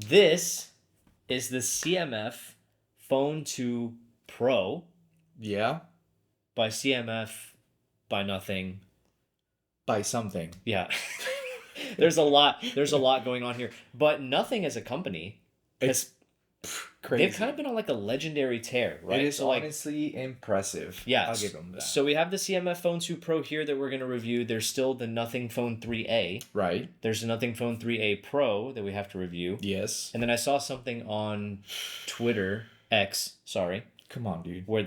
This is the CMF Phone 2 Pro Yeah. by CMF by nothing. By something. Yeah. There's a lot going on here. But Nothing as a company It's crazy. they've kind of been on like a legendary tear, right? It is so honestly impressive. Yeah. I'll give them that. So we have the CMF Phone 2 Pro here that we're going to review. There's still the Nothing Phone 3A. Right. There's the Nothing Phone 3A Pro that we have to review. Yes. And then I saw something on Twitter, X, sorry. Come on, dude. Where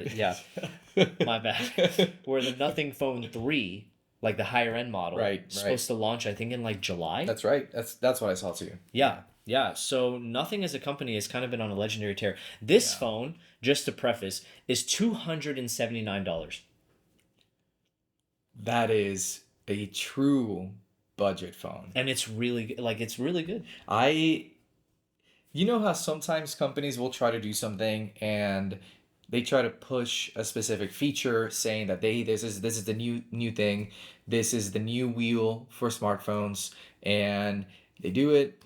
my bad. Where the Nothing Phone 3, like the higher end model, Right. supposed to launch, I think, in like July. That's right. That's what I saw too. Yeah. So Nothing as a company has kind of been on a legendary tear. This phone, just to preface, is $279. That is a true budget phone. And it's really good. You know how sometimes companies will try to do something and they try to push a specific feature saying that this is the new thing, this is the new wheel for smartphones, and they do it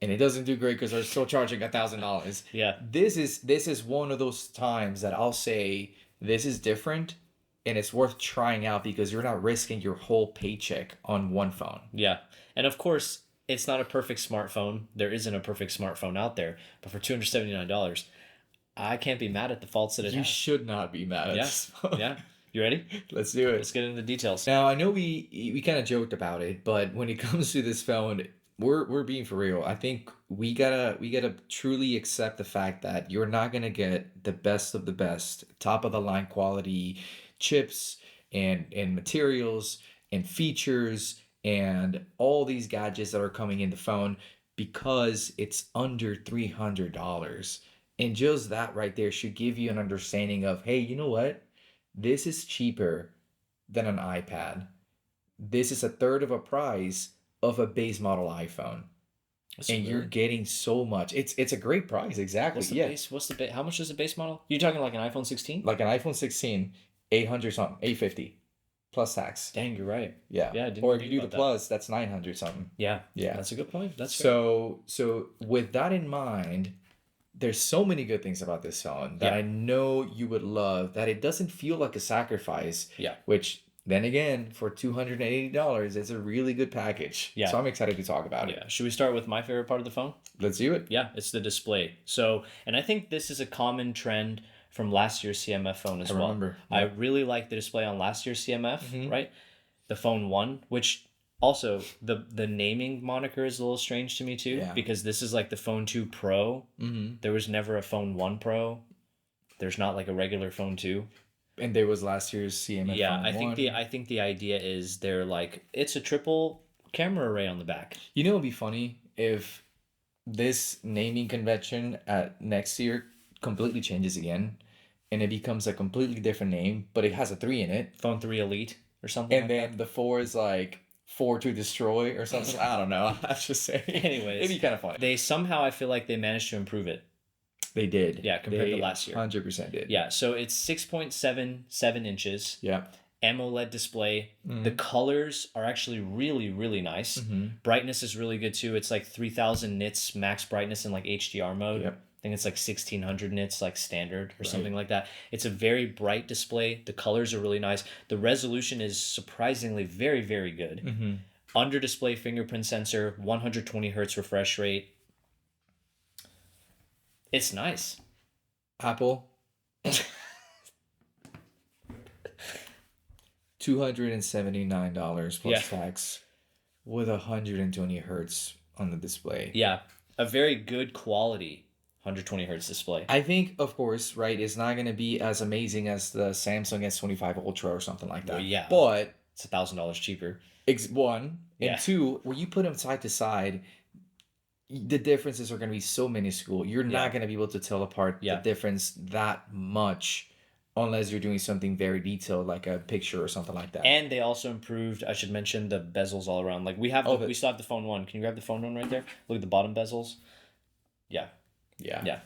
and it doesn't do great because they're still charging $1,000. Yeah. This is one of those times that I'll say this is different and it's worth trying out because you're not risking your whole paycheck on one phone. Yeah. And of course, it's not a perfect smartphone. There isn't a perfect smartphone out there. But for $279, I can't be mad at the faults that it You has. should not be mad at this phone. Yeah. You ready? Let's do it. Let's get into the details. Now, I know we kind of joked about it, but when it comes to this phone, we're being for real. I think we gotta truly accept the fact that you're not gonna get the best of the best, top of the line quality chips and materials and features and all these gadgets that are coming in the phone because it's under $300. And just that right there should give you an understanding of, hey, you know what? This is cheaper than an iPad. This is a third of a price of a base model iPhone. And you're getting so much. It's a great price, exactly. What's the base? How much is the base model? You're talking like an iPhone 16? Like an iPhone 16, 800 something, 850 plus tax. Dang, you're right. Yeah. Yeah, I didn't Or if think you do the about that. plus, that's 900 something. Yeah. Yeah. That's a good point. That's So with that in mind, there's so many good things about this phone that I know you would love, that it doesn't feel like a sacrifice. Yeah. Which then again, for $280, it's a really good package. Yeah. So I'm excited to talk about it. Yeah. Should we start with my favorite part of the phone? Let's do it. Yeah, it's the display. So, and I think this is a common trend from last year's CMF phone as well. Remember. I really like the display on last year's CMF, Mhm. right? The phone 1, which also the naming moniker is a little strange to me too, Yeah. because this is like the phone 2 Pro. Mm-hmm. There was never a phone 1 Pro. There's not like a regular phone 2. And there was last year's CMF Yeah, phone I think 1. I think the idea is they're like, it's a triple camera array on the back. You know, it'd be funny if this naming convention at next year completely changes again, and it becomes a completely different name, but it has a 3 in it, Phone 3 Elite or something and like then that. the 4 is like 4 to destroy or something. I don't know. I'm just saying. Anyways, it'd be kind of funny. They somehow, I feel like they managed to improve it. They did. Yeah, compared to last year. 100% did. Yeah, so it's 6.77 inches. Yeah. AMOLED display. The colors are actually really, really nice. Mhm. Brightness is really good too. It's like 3000 nits max brightness in like HDR mode. Yep. I think it's like 1600 nits like standard or something like that. It's a very bright display. The colors are really nice. The resolution is surprisingly very, very good. Mm-hmm. Under display fingerprint sensor, 120 hertz refresh rate. It's nice. Apple. $279 plus tax with 120 hertz on the display. Yeah, a very good quality 120 hertz display. I think, of course, right, it's not going to be as amazing as the Samsung S25 Ultra or something like that. Well, yeah. But It's $1,000 cheaper. one, Yeah. and two, when you put them side to side, the differences are going to be so minuscule. You're not going to be able to tell apart the difference that much unless you're doing something very detailed, like a picture or something like that. And they also improved, I should mention, the bezels all around. Like we still have the phone 1. Can you grab the phone 1 right there? Look at the bottom bezels. Yeah.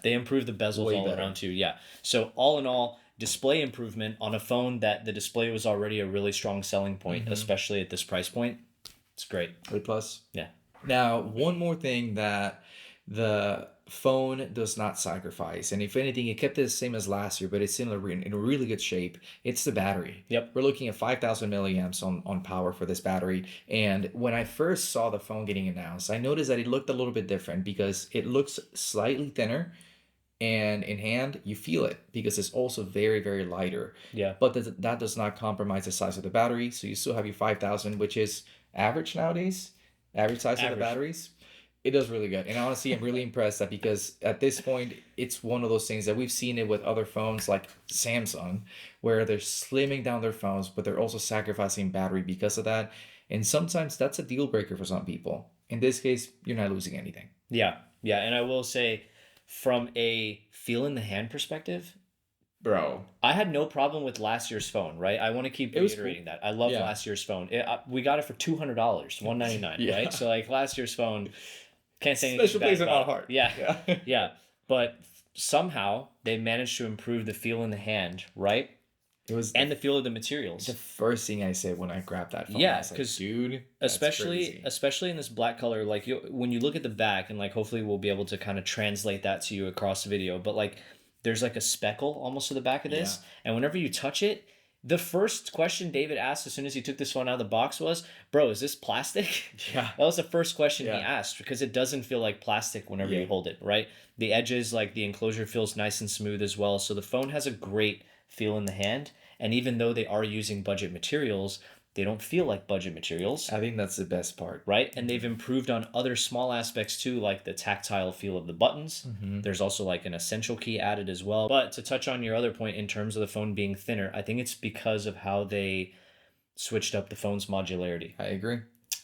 They improved the bezels Way all better. around too. Yeah. So all in all, display improvement on a phone that the display was already a really strong selling point, especially at this price point. It's great. A plus. Yeah. Now, one more thing that the phone does not sacrifice. And if anything, it kept it the same as last year, but it's in a really good shape. It's the battery. Yep. We're looking at 5,000 milliamps on power for this battery. And when I first saw the phone getting announced, I noticed that it looked a little bit different because it looks slightly thinner, and in hand you feel it because it's also very, very lighter. Yeah. But that does not compromise the size of the battery, so you still have your 5,000, which is average nowadays, average size of the batteries. It does really good. And honestly, I'm really impressed that, because at this point, it's one of those things that we've seen it with other phones like Samsung, where they're slimming down their phones, but they're also sacrificing battery because of that. And sometimes that's a deal breaker for some people. In this case, you're not losing anything. Yeah. Yeah. And I will say, from a feel in the hand perspective, bro, I had no problem with last year's phone, right? I want to keep reiterating that. I love last year's phone. We got it for $200, $199, yeah. Right? So like last year's phone, can't say anything bad about it. Heart. Yeah. Yeah. But somehow they managed to improve the feel in the hand, right? It was the feel of the materials. The first thing I said when I grabbed that phone. Yeah, because like, dude, especially in this black color, like when you look at the back, and like hopefully we'll be able to kind of translate that to you across the video, but like there's like a speckle almost to the back of this, and whenever you touch it, the first question David asked as soon as he took this phone out of the box was, "Bro, is this plastic?" Yeah, that was the first question he asked, because it doesn't feel like plastic whenever you hold it, right? The edges, like the enclosure, feels nice and smooth as well, so the phone has a great feel in the hand. And even though they are using budget materials, they don't feel like budget materials. I think that's the best part. Right? And they've improved on other small aspects too, like the tactile feel of the buttons. Mm-hmm. There's also like an essential key added as well. But to touch on your other point in terms of the phone being thinner, I think it's because of how they switched up the phone's modularity. I agree.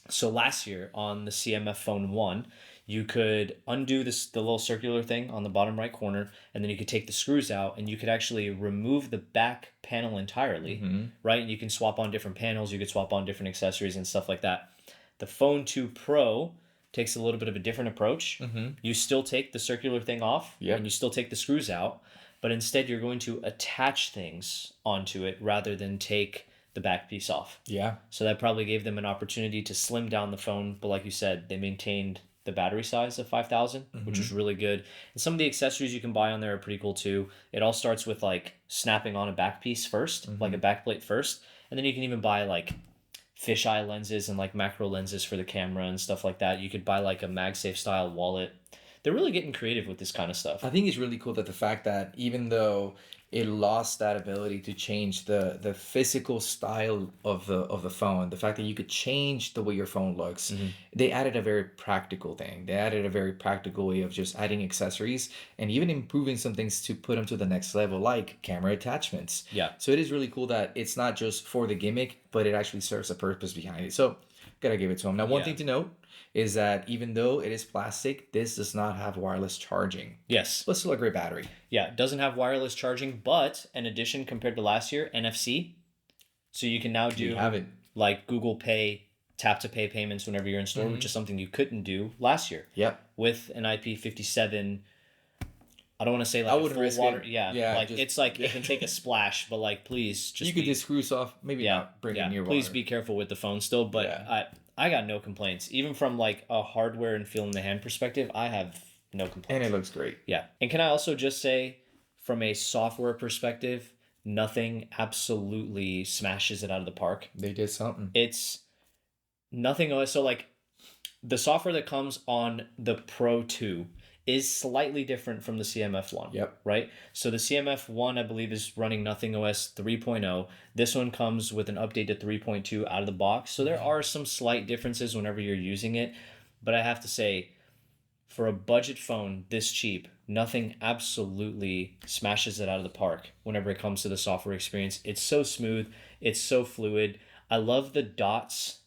So last year on the CMF Phone 1, you could undo the little circular thing on the bottom right corner, and then you could take the screws out, and you could actually remove the back panel entirely, right? And you can swap on different panels, you could swap on different accessories and stuff like that. The Phone 2 Pro takes a little bit of a different approach. You still take the circular thing off, and you still take the screws out, but instead you're going to attach things onto it rather than take the back piece off. Yeah. So that probably gave them an opportunity to slim down the phone, but like you said, they maintained the battery size of 5,000, which is really good. And some of the accessories you can buy on there are pretty cool too. It all starts with like snapping on a back piece first, like a back plate first, and then you can even buy like fisheye lenses and like macro lenses for the camera and stuff like that. You could buy like a MagSafe style wallet. They're really getting creative with this kind of stuff. I think it's really cool that the fact that even though it lost that ability to change the physical style of the phone, the fact that you could change the way your phone looks, they added a very practical thing. They added a very practical way of just adding accessories and even improving some things to put them to the next level, like camera attachments. Yeah. So it is really cool that it's not just for the gimmick, but it actually serves a purpose behind it. So gotta give it to them. Now, one thing to note is that even though it is plastic, this does not have wireless charging. Yes. But still a great battery. Yeah, it doesn't have wireless charging, but in addition, compared to last year, NFC. So you can now do like Google Pay, tap to pay payments whenever you're in store, which is something you couldn't do last year. Yep. With an IP57, I don't want to say like a full water. Yeah, like it's like it can take a splash, but like please just you could just screws off. Maybe not bring in your water. Please be careful with the phone still, but I got no complaints. Even from like a hardware and feel in the hand perspective, I have no complaints. And it looks great. Yeah. And can I also just say, from a software perspective, nothing absolutely smashes it out of the park. They did something. It's nothing. So like the software that comes on the Pro 2 is slightly different from the CMF 1. Yep. Right? So the CMF 1, I believe, is running Nothing OS 3.0. This one comes with an update to 3.2 out of the box. So there are some slight differences whenever you're using it. But I have to say, for a budget phone this cheap, nothing absolutely smashes it out of the park whenever it comes to the software experience. It's so smooth. It's so fluid. I love the dots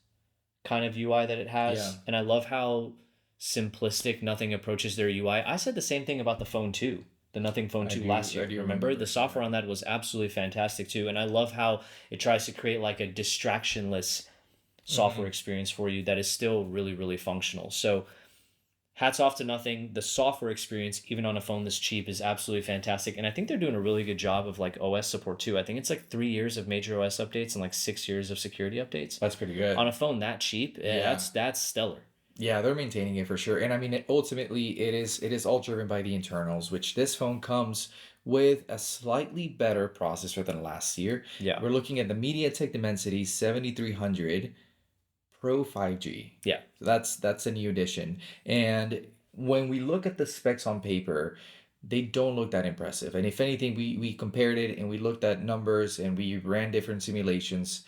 kind of UI that it has. Yeah. And I love how simplistic Nothing approaches their UI. I said the same thing about the Phone 2, the Nothing Phone 2 last year. Remember? The software on that was absolutely fantastic too. And I love how it tries to create like a distractionless software experience for you that is still really, really functional. So hats off to Nothing. The software experience, even on a phone this cheap, is absolutely fantastic. And I think they're doing a really good job of like OS support too. I think it's like 3 years of major OS updates and like 6 years of security updates. That's pretty good. On a phone that cheap, that's stellar. Yeah, they're maintaining it for sure. And I mean, ultimately, it is all driven by the internals, which this phone comes with a slightly better processor than last year. Yeah. We're looking at the MediaTek Dimensity 7300 Pro 5G. Yeah. So that's a new addition. And when we look at the specs on paper, they don't look that impressive. And if anything, we compared it and we looked at numbers and we ran different simulations,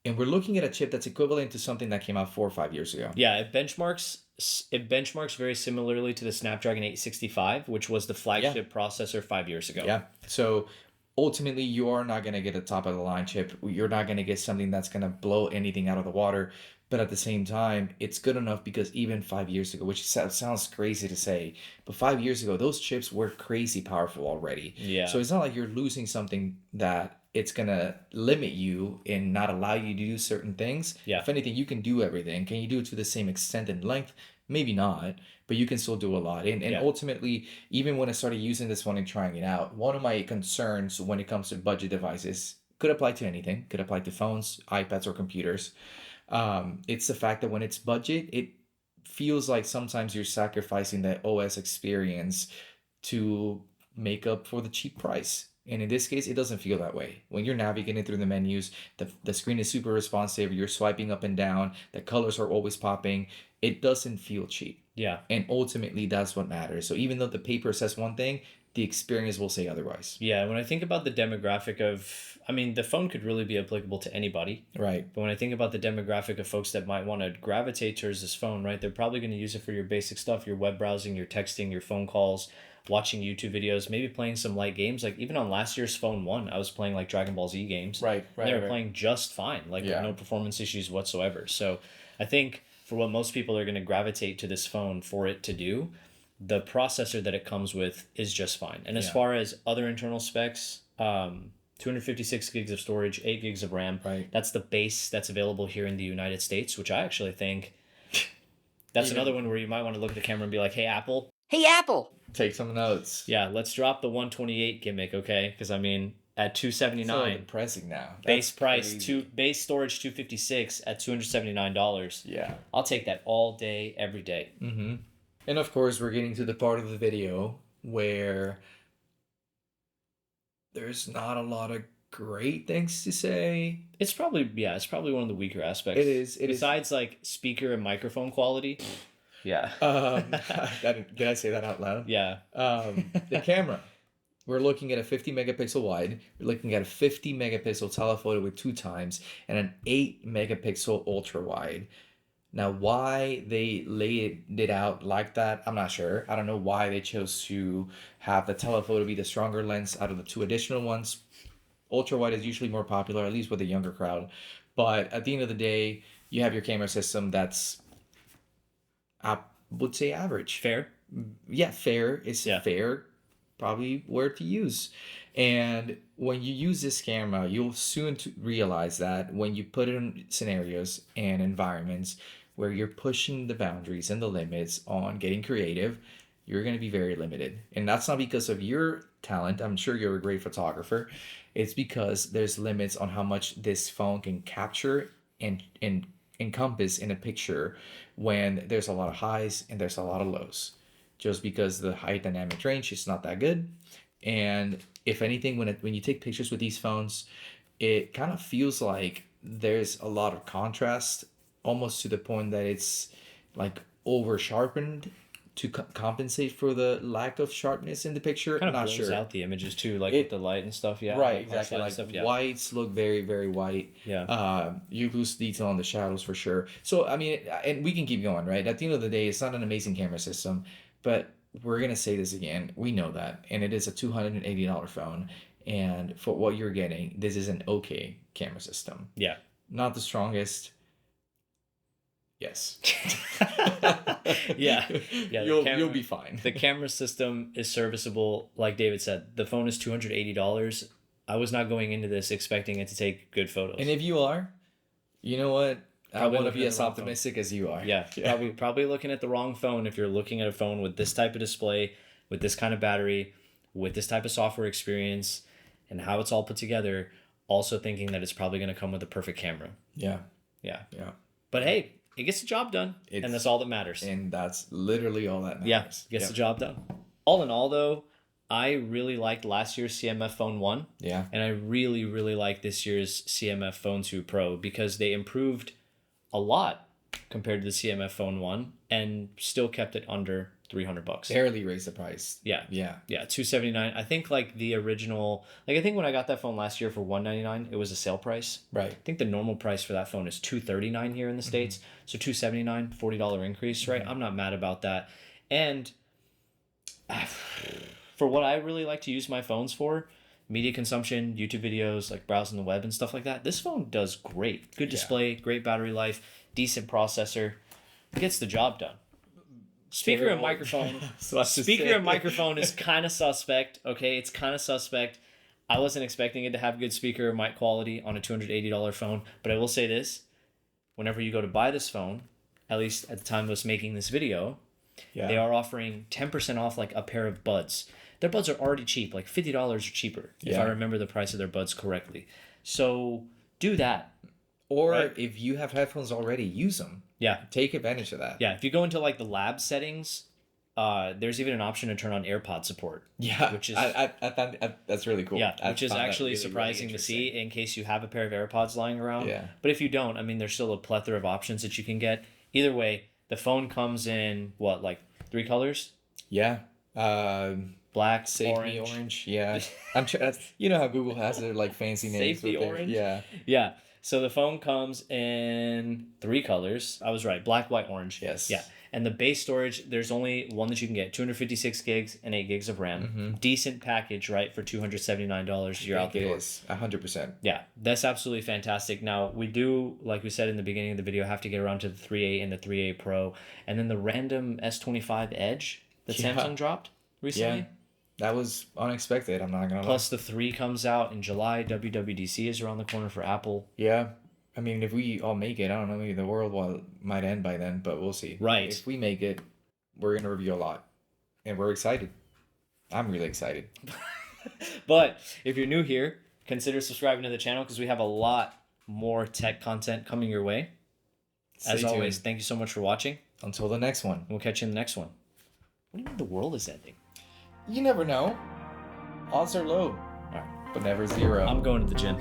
and we're looking at a chip that's equivalent to something that came out 4 or 5 years ago. Yeah, it benchmarks very similarly to the Snapdragon 865, which was the Yeah. flagship processor 5 years ago. Yeah. So ultimately, you are not going to get a top of the line chip. You're not going to get something that's going to blow anything out of the water. But at the same time, it's good enough because even 5 years ago, which sounds crazy to say, but 5 years ago, those chips were crazy powerful already. Yeah. So it's not like you're losing something that it's going to limit you and not allow you to do certain things. Yeah. If anything, you can do everything. Can you do it to the same extent and length? Maybe not, but you can still do a lot. And Yeah. ultimately, even when I started using this one and trying it out, one of my concerns when it comes to budget devices could apply to anything, could apply to phones, iPads, or computers. It's the fact that when it's budget, it feels like sometimes you're sacrificing that OS experience to make up for the cheap price. And in this case, it doesn't feel that way. When you're navigating through the menus, the screen is super responsive, you're swiping up and down, the colors are always popping. It doesn't feel cheap. Yeah. And ultimately, that's what matters. So even though the paper says one thing, the experience will say otherwise. Yeah. When I think about the demographic of, I mean, the phone could really be applicable to anybody. Right. But when I think about the demographic of folks that might want to gravitate towards this phone, right, they're probably going to use it for your basic stuff, your web browsing, your texting, your phone calls, watching YouTube videos, maybe playing some light games. Like even on last year's phone one, I was playing like Dragon Ball Z games. Right, And they were playing just fine, like with Yeah. no performance issues whatsoever. So I think for what most people are going to gravitate to this phone for it to do, the processor that it comes with is just fine. And as Yeah. far as other internal specs, 256 gigs of storage, 8 gigs of RAM. Right. That's the base that's available here in the United States, which I actually think that's Even- another one where you might want to look at the camera and be like, hey, Apple, Hey, Apple. Take some notes. yeah, let's drop the 128 gimmick, okay? Because I mean, at So 279 depressing now. base That's price, crazy. base storage 256 at $279. Yeah. I'll take that all day, every day. Mm-hmm. And of course, we're getting to the part of the video where there's not a lot of great things to say. It's probably one of the weaker aspects. It is. Besides like speaker and microphone quality. Yeah. Did I say that out loud? Yeah. The camera. We're looking at a 50 megapixel wide. We're looking at a 50 megapixel telephoto with 2 times and an 8 megapixel ultra wide. Now, why they laid it out like that, I'm not sure. I don't know why they chose to have the telephoto be the stronger lens out of the 2 additional ones. Ultra wide is usually more popular, at least with the younger crowd. But at the end of the day, you have your camera system that's, I would say, average. Fair. Yeah, fair. It's Yeah. fair, probably word to use. And when you use this camera, you'll soon realize that when you put it in scenarios and environments where you're pushing the boundaries and the limits on getting creative, you're going to be very limited. And that's not because of your talent. I'm sure you're a great photographer. It's because there's limits on how much this phone can capture and encompass in a picture when there's a lot of highs and there's a lot of lows. Just because the high dynamic range is not that good. And if anything, when you take pictures with these phones, it kind of feels like there's a lot of contrast, almost to the point that it's like over sharpened to compensate for the lack of sharpness in the picture. Kind of Not blurs sure. out the images too, like It- with the light and stuff. Yeah. Right, the harsh exactly. light and Like stuff, yeah. whites look very, very white. Yeah. You lose detail on the shadows for sure. So I mean, and we can keep going, right? At the end of the day, it's not an amazing camera system, but we're gonna say this again. We know that, and it is a $280 phone, and for what you're getting, this is an okay camera system. Yeah. Not the strongest. Yes. Yeah. Yeah, the You'll camera- be fine. The camera system is serviceable. Like David said, the phone is $280. I was not going into this expecting it to take good photos. And if you are, you know what? I Probably want to looking be at as the wrong optimistic as you are. yeah, probably looking at the wrong phone if you're looking at a phone with this type of display, with this kind of battery, with this type of software experience, and how it's all put together. Also thinking that it's probably going to come with a perfect camera. Yeah. Yeah. Yeah. But hey, it gets the job done, and It's that's all that matters. and that's literally all that Yeah, matters. gets Yep. the job done. All in all, though, I really liked last year's CMF Phone 1, Yeah. and I really, really like this year's CMF Phone 2 Pro because they improved a lot compared to the CMF Phone 1 and still kept it under $300. Barely raised the price. Yeah. Yeah. Yeah, 279. I think like the original, like I think when I got that phone last year for 199, it was a sale price. Right. I think the normal price for that phone is 239 here in the States. So 279, $40 increase, right? I'm not mad about that. And for what I really like to use my phones for, media consumption, YouTube videos, like browsing the web and stuff like that, this phone does great. Good display, great battery life, decent processor. It gets the job done. Speaker and Terrible. microphone. So I should Speaker say- and microphone is kind of suspect. Okay, it's kind of suspect. I wasn't expecting it to have good speaker or mic quality on a $280 phone, but I will say this: whenever you go to buy this phone, at least at the time of us making this video, Yeah. they are offering 10% off like a pair of buds. Their buds are already cheap, like $50 or cheaper, if Yeah. I remember the price of their buds correctly. So do that. Or Right. if you have headphones already, use them. Yeah. Take advantage of that. Yeah. If you go into like the lab settings, there's even an option to turn on AirPod support. Yeah. Which is- I thought that's really cool. Yeah, I which is found that actually really, really surprising to see in case you have a pair of AirPods lying around. Yeah. But if you don't, I mean, there's still a plethora of options that you can get. Either way, the phone comes in what, like 3 colors? Yeah. Black, Safety orange. orange. Yeah. I'm sure. You know how Google has their like fancy names. Safety with their- orange? Yeah. Yeah. So the phone comes in 3 colors. I was right. Black, white, orange. Yes. Yeah. And the base storage, there's only one that you can get, 256 gigs and 8 gigs of RAM. Decent package, right, for $279. You're out the door. 100%. Yeah, that's absolutely fantastic. Now, we do, like we said in the beginning of the video, have to get around to the 3A and the 3A Pro. And then the random S25 Edge that Yeah. Samsung dropped recently. Yeah. That was unexpected. I'm not gonna lie. Plus, the 3 comes out in July. WWDC is around the corner for Apple. Yeah. I mean, if we all make it, I don't know, maybe the world might end by then, but we'll see. Right. If we make it, we're going to review a lot. And we're excited. I'm really excited. But if you're new here, consider subscribing to the channel because we have a lot more tech content coming your way. As Stay always, tuned. thank you so much for watching. Until the next one. We'll catch you in the next one. What do you mean the world is ending? You never know. Odds are low, All right. but never zero. I'm going to the gym.